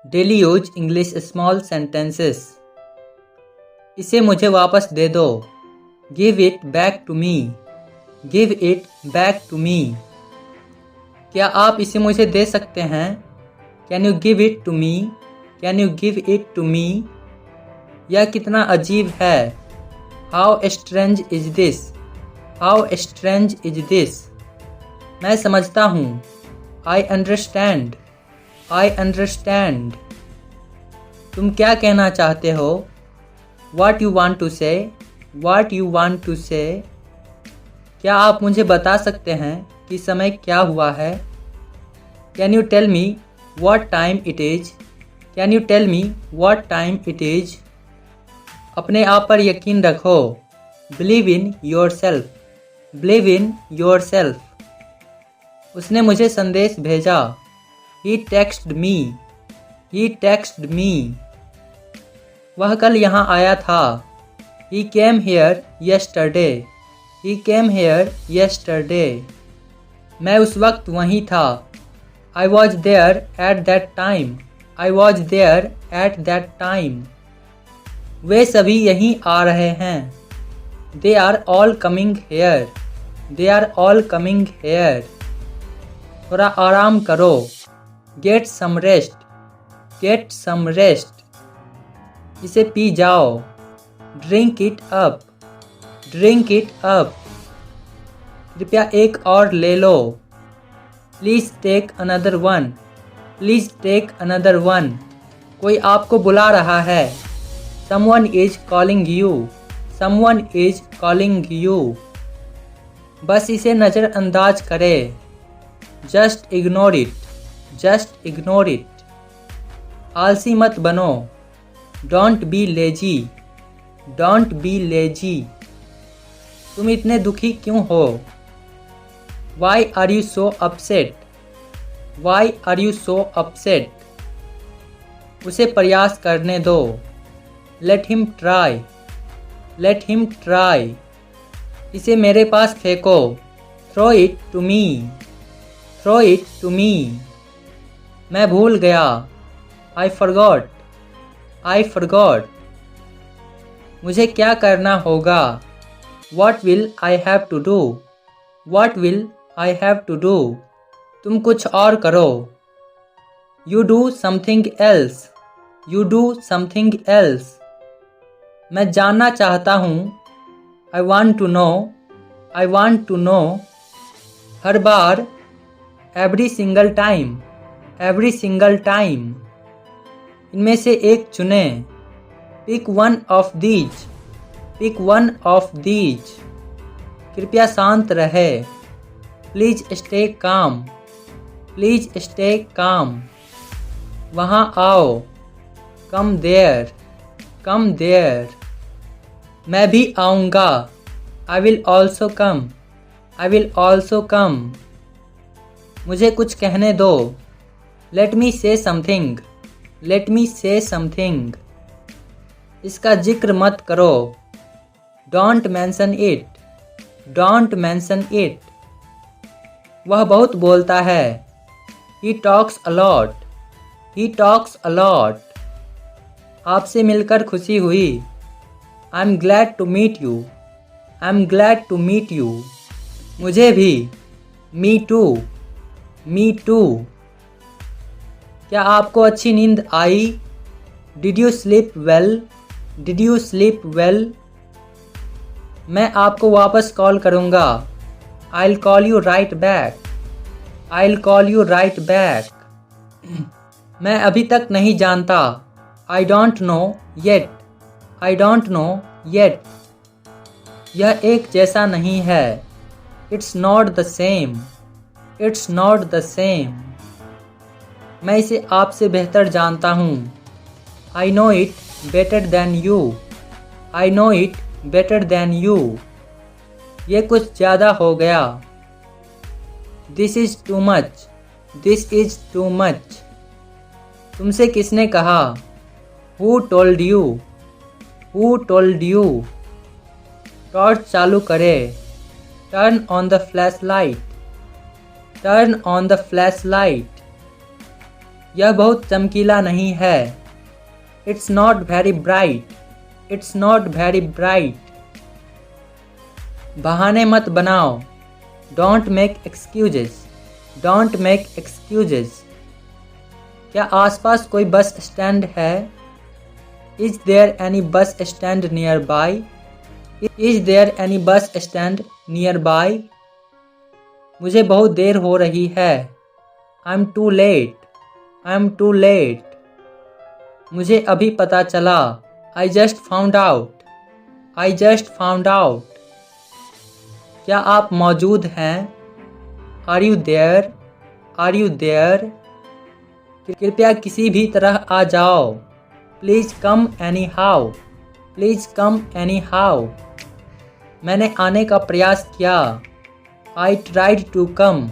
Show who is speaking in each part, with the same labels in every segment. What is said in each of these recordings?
Speaker 1: Daily use English small sentences. इसे मुझे वापस दे दो। Give it back to me. Give it back to me. क्या आप इसे मुझे दे सकते हैं? Can you give it to me? Can you give it to me? यह कितना अजीब है। How strange is this. How strange is this. मैं समझता हूँ। I understand. I understand. तुम क्या कहना चाहते हो? What you want to say? What you want to say? क्या आप मुझे बता सकते हैं कि समय क्या हुआ है? Can you tell me what time it is? Can you tell me what time it is? अपने आप पर यकीन रखो। Believe in yourself. Believe in yourself. उसने मुझे संदेश भेजा। He texted me. He texted me. वह कल यहाँ आया था। He came here yesterday. He came here yesterday. मैं उस वक्त वहीं था। I was there at that time. I was there at that time. वे सभी यहीं आ रहे हैं। They are all coming here. They are all coming here. थोड़ा आराम करो। Get some rest. Get some rest. इसे पी जाओ। Drink it up. Drink it up. कृपया एक और ले लो। Please take another one. Please take another one. कोई आपको बुला रहा है। Someone is calling you. Someone is calling you. बस इसे नज़रअंदाज करें। Just ignore it. Just ignore it. आलसी मत बनो। Don't be lazy. Don't be lazy. तुम इतने दुखी क्यों हो? Why are you so upset? Why are you so upset? उसे प्रयास करने दो। Let him try. Let him try. इसे मेरे पास फेंको। Throw it to me. Throw it to me. मैं भूल गया। I forgot. I forgot. मुझे क्या करना होगा? What will I have to do? What will I have to do? तुम कुछ और करो। You do something else. You do something else. मैं जानना चाहता हूँ। I want to know. I want to know. Her bar. Every single time. Every single time. इनमें से एक चुनें। Pick one of these. Pick one of these. कृपया शांत रहे। Please stay calm. Please stay calm. वहाँ आओ। Come there. Come there. मैं भी आऊँगा। I will also come. I will also come. मुझे कुछ कहने दो। Let me say something. Let me say something. इसका जिक्र मत करो। Don't mention it. Don't mention it. वह बहुत बोलता है। He talks a lot. He talks a lot. आपसे मिलकर खुशी हुई। I'm glad to meet you. I'm glad to meet you. मुझे भी। Me too. Me too. क्या आपको अच्छी नींद आई? Did you sleep well? Did you sleep well? मैं आपको वापस कॉल करूँगा। I'll call you right back. I'll call you right back. मैं अभी तक नहीं जानता। I don't know yet. I don't know yet. यह एक जैसा नहीं है। It's not the same. It's not the same. मैं इसे आपसे बेहतर जानता हूँ। I know it better than you. I know it better than you. ये कुछ ज़्यादा हो गया। This is too much. This is too much. तुमसे किसने कहा? Who told you? Who told you? Torch चालू करें। Turn on the flashlight. Turn on the flashlight. यह बहुत चमकीला नहीं है। It's not very bright. It's not very bright. बहाने मत बनाओ। Don't make excuses. Don't make excuses. क्या आसपास कोई बस स्टैंड है? Is there any bus stand nearby? Is there any bus stand nearby? मुझे बहुत देर हो रही है। I am too late. I am too late. मुझे अभी पता चला। I just found out. I just found out. क्या आप मौजूद हैं? Are you there? Are you there? कृपया किसी भी तरह आ जाओ। Please come anyhow. Please come anyhow. मैंने आने का प्रयास किया। I tried to come.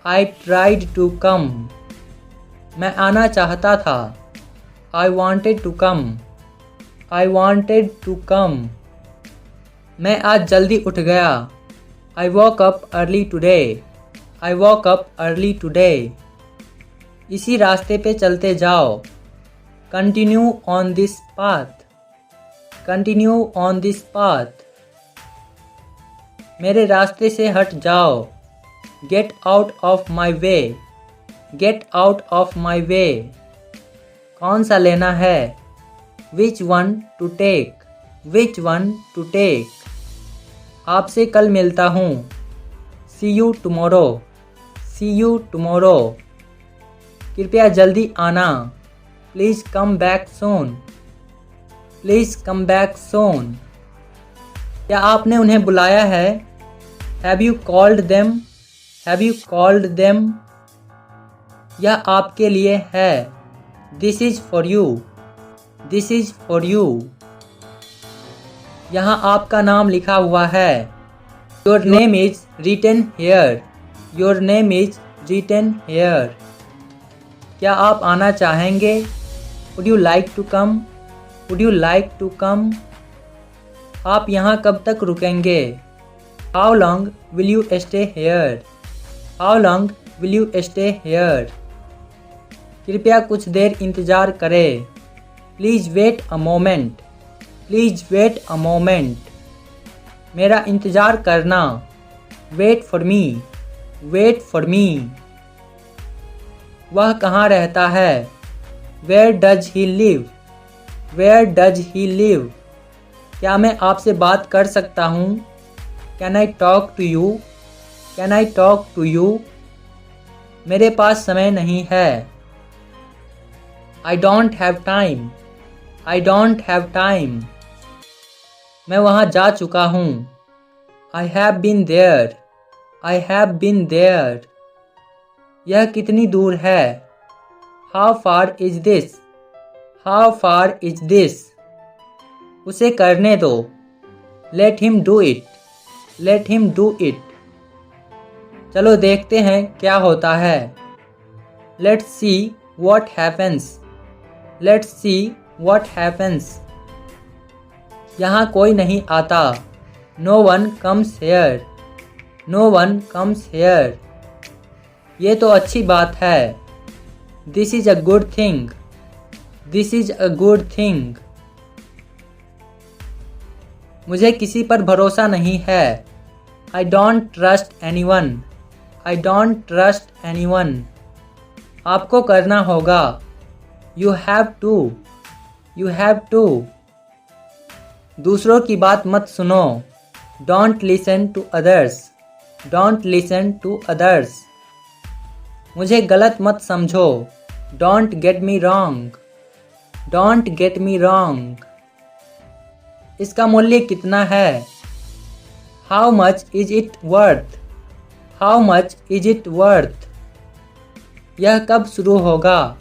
Speaker 1: I tried to come. मैं आना चाहता था। I wanted to come. I wanted to come. मैं आज जल्दी उठ गया। I woke up early today. I woke up early today. इसी रास्ते पे चलते जाओ। Continue on this path. Continue on this path. मेरे रास्ते से हट जाओ। Get out of my way. Get out of my way. कौन सा लेना है? Which one to take. Which one to take. आपसे कल मिलता हूँ। See you tomorrow. See you tomorrow. कृपया जल्दी आना। Please come back soon. Please come back soon. क्या आपने उन्हें बुलाया है? Have you called them? Have you called them? यह आपके लिए है। This is for you. This is for you. यहाँ आपका नाम लिखा हुआ है। Your name is written here. Your name is written here. क्या आप आना चाहेंगे? Would you like to come? Would you like to come? आप यहाँ कब तक रुकेंगे? How long will you stay here? How long will you stay here? कृपया कुछ देर इंतज़ार करें। Please wait a moment. Please wait a moment. मेरा इंतज़ार करना। Wait for me. Wait for me. वह कहाँ रहता है? Where does he live? Where does he live? क्या मैं आपसे बात कर सकता हूँ? Can I talk to you? Can I talk to you? मेरे पास समय नहीं है। I don't have time. I don't have time. मैं वहाँ जा चुका हूँ। I have been there. I have been there. यह कितनी दूर है? How far is this? How far is this? उसे करने दो। Let him do it. Let him do it. चलो देखते हैं क्या होता है। Let's see what happens. Let's see what happens. यहाँ कोई नहीं आता। No one comes here. No one comes here. ये तो अच्छी बात है। This is a good thing. This is a good thing. मुझे किसी पर भरोसा नहीं है। I don't trust anyone. I don't trust anyone. आपको करना होगा। You have to. You have to. दूसरों की बात मत सुनो। Don't listen to others. Don't listen to others. मुझे गलत मत समझो। Don't get me wrong. Don't get me wrong. इसका मूल्य कितना है? How much is it worth? How much is it worth? यह कब शुरू होगा?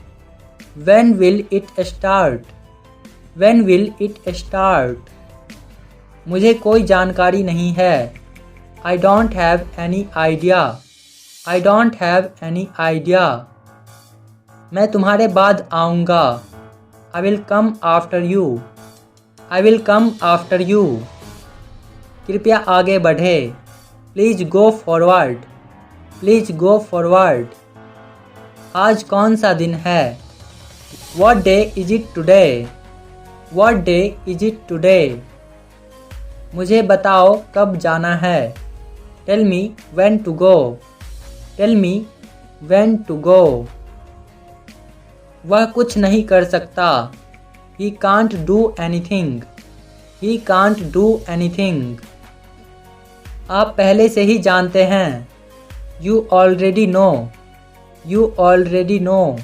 Speaker 1: When will it start? When will it start? मुझे कोई जानकारी नहीं है। I don't have any idea. I don't have any idea. मैं तुम्हारे बाद आऊँगा। I will come after you. I will come after you. कृपया आगे बढ़े। Please go forward. Please go forward. आज कौन सा दिन है? What day is it today? What day is it today? मुझे बताओ कब जाना है? Tell me when to go. Tell me when to go. वह कुछ नहीं कर सकता. He can't do anything. He can't do anything. आप पहले से ही जानते हैं. You already know. You already know.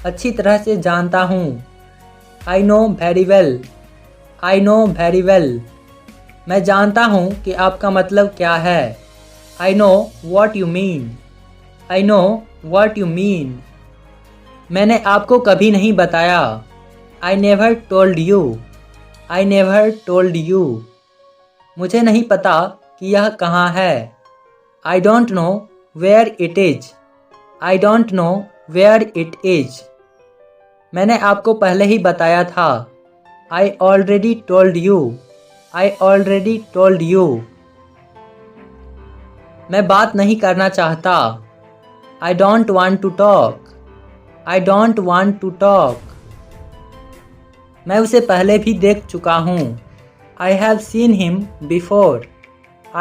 Speaker 1: अच्छी तरह से जानता हूँ. I know very well. I know very well. मैं जानता हूँ कि आपका मतलब क्या है. I know what you mean. I know what you mean. मैंने आपको कभी नहीं बताया. I never told you. I never told you. मुझे नहीं पता कि यह कहाँ है. I don't know where it is. I don't know where it is. मैंने आपको पहले ही बताया था. I already told you. I already told you. मैं बात नहीं करना चाहता. I don't want to talk. I don't want to talk. मैं उसे पहले भी देख चुका हूँ. I have seen him before.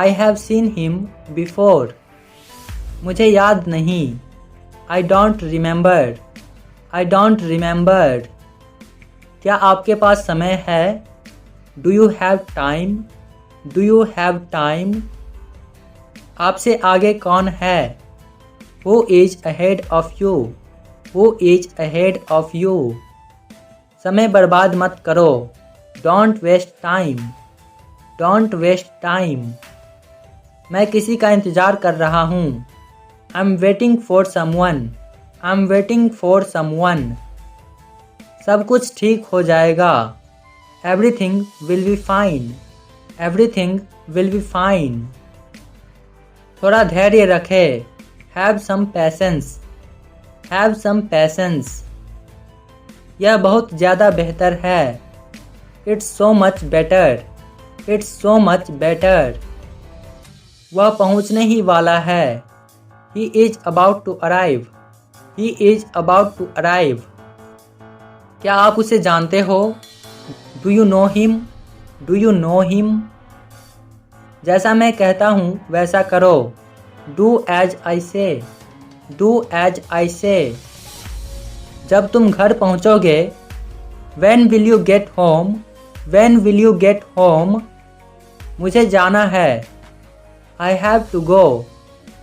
Speaker 1: I have seen him before. मुझे याद नहीं. I don't remember. I don't remember. क्या आपके पास समय है? Do you have time? Do you have time? आपसे आगे कौन है? Who is ahead of you? Who is ahead of you? समय बर्बाद मत करो. Don't waste time. Don't waste time. मैं किसी का इंतज़ार कर रहा हूँ. I'm waiting for someone. I'm waiting for someone. सब कुछ ठीक हो जाएगा. Everything will be fine. Everything will be fine. थोड़ा धैर्य रखें. Have some patience. Have some patience. यह बहुत ज़्यादा बेहतर है. It's so much better. It's so much better. वह पहुँचने ही वाला है. He is about to arrive. He is about to arrive. क्या आप उसे जानते हो? Do you know him? Do you know him? जैसा मैं कहता हूँ वैसा करो. Do as I say. Do as I say. जब तुम घर पहुँचोगे. When will you get home? When will you get home? मुझे जाना है. I have to go.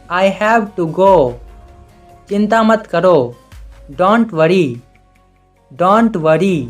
Speaker 1: I have to go. चिंता मत करो. Don't worry. Don't worry.